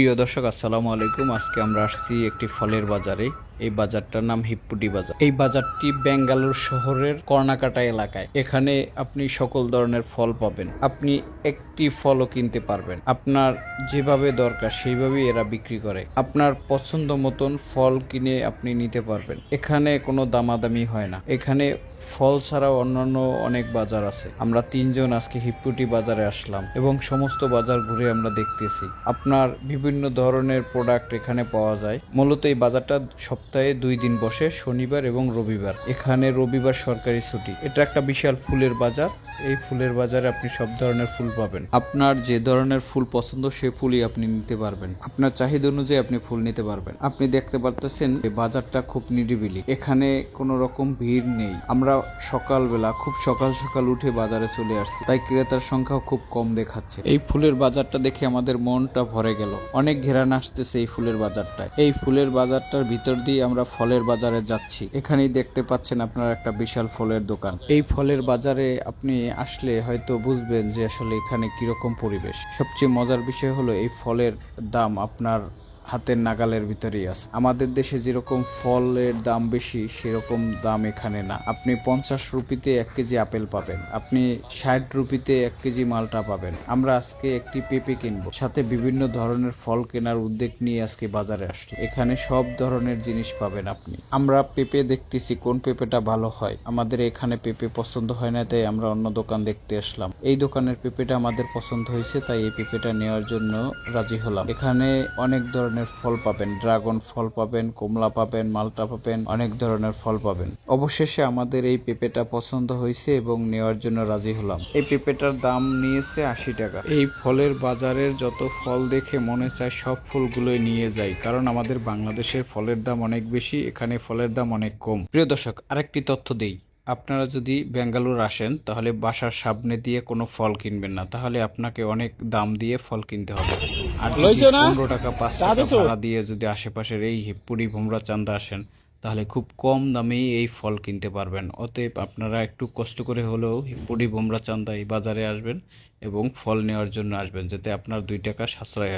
প্রিয় দর্শক, আসসালামু আলাইকুম। আজকে আমরা আসছি একটি ফলের বাজারে। এই বাজারটার নাম হিপ্পুটি বাজার। এই বাজারটি বেঙ্গালুর শহরের কর্ণাকাটা এলাকায়। এখানে আপনি সকল ধরনের ফল পাবেন। আপনি একটি ফলও কিনতে পারবেন। আপনার যেভাবে দরকার সেইভাবেই এরা বিক্রি করে। আপনার পছন্দ মতন ফল কিনে আপনি নিতে পারবেন। এখানে কোনো দামাদামি হয় না। এখানে ফল ছাড়াও অন্যান্য অনেক বাজার আছে। আমরা তিনজন আজকে হিপ্পুটি বাজারে আসলাম এবং সমস্ত বাজার ঘুরে আমরা দেখতেছি। আপনার বিভিন্ন ধরনের প্রোডাক্ট এখানে পাওয়া যায়। মূলত এই বাজারটা সপ্তাহে 2 দিন বসে, শনিবার এবং রবিবার। এখানে রবিবার সরকারি ছুটি। এটা একটা বিশাল ফুলের বাজার। এই ফুলের বাজারে আপনি সব ধরনের ফুল পাবেন। আপনার যে ধরনের ফুল পছন্দ সে ফুলই আপনি নিতে পারবেন। আপনার চাহিদা অনুযায়ী আপনি ফুল নিতে পারবেন। আপনি দেখতে পারতেছেন এই বাজারটা খুব নিরিবিলি। এখানে কোনো রকম ভিড় নেই। আমরা সকালবেলা খুব সকাল সকাল উঠে বাজারে চলে আসছি, তাই ক্রেতার সংখ্যাও খুব কম দেখাচ্ছে। এই ফুলের বাজারটা দেখে আমাদের মনটা ভরে গেল। অনেক ঘেরান আসতেছে এই ফুলের বাজারটায়। এই ফুলের বাজারটার ভিতর দিয়ে আমরা ফলের বাজারে যাচ্ছি। এখানেই দেখতে পাচ্ছেন আপনার একটা বিশাল ফলের দোকান। এই ফলের বাজারে আপনি আসলে হয়তো বুঝবেন যে আসলে এখানে কিরকম পরিবেশ। সবচেয়ে মজার বিষয় হলো এই ফলের দাম আপনার হাতের নাগালের ভিতরেই আছে। আমাদের দেশে যেরকম ফলের দাম বেশি, সেরকম দাম এখানে না। আপনি 50 রুপিতে 1 কেজি আপেল পাবেন, আপনি 60 রুপিতে 1 কেজি মালটা পাবেন। আমরা আজকে একটি পেঁপে কিনবো, সাথে বিভিন্ন ধরনের ফল কেনার উদ্যোগ নিয়ে আজকে বাজারে আসলো। এখানে সব ধরনের জিনিস পাবেন আপনি। আমরা পেঁপে দেখতেছি কোন পেঁপেটা ভালো হয়। আমাদের এখানে পেঁপে পছন্দ হয় না, তাই আমরা অন্য দোকান দেখতে আসলাম। এই দোকানের পেঁপেটা আমাদের পছন্দ হয়েছে, তাই এই পেঁপেটা নেওয়ার জন্য রাজি হলাম। এখানে অনেক ধরনের ফল পাবেন, ড্রাগন ফল পাবেন, কমলা পাবেন, মালটা পাবেন, অনেক ধরনের ফল পাবেন। অবশেষে আমাদের এই পেঁপেটা পছন্দ হয়েছে এবং নেওয়ার জন্য রাজি হলাম। এই পেঁপেটার দাম নিয়েছে 80 টাকা। এই ফলের বাজারের যত ফল দেখে মনে চায় সব ফুলগুলোই নিয়ে যাই, কারণ আমাদের বাংলাদেশের ফলের দাম অনেক বেশি, এখানে ফলের দাম অনেক কম। প্রিয় দর্শক, আরেকটি তথ্য দেই। আপনারা যদি বেঙ্গালুর আসেন তাহলে বাসার সামনে দিয়ে কোনো ফল কিনবেন না, তাহলে আপনাকে অনেক দাম দিয়ে ফল কিনতে হবে। আর যদি 15 টাকা 5 টাকা ভাড়া দিয়ে যদি আশেপাশের এই হিপ্পুরি ভোমরা চান্দা আসেন, তাহলে খুব কম দামেই এই ফল কিনতে পারবেন। অতএব আপনারা একটু কষ্ট করে হলেও হিপ্পুরি ভোমরা চান্দা এই বাজারে আসবেন এবং ফল নেওয়ার জন্য আসবেন, যাতে আপনার 2 টাকা সাশ্রয় হয়।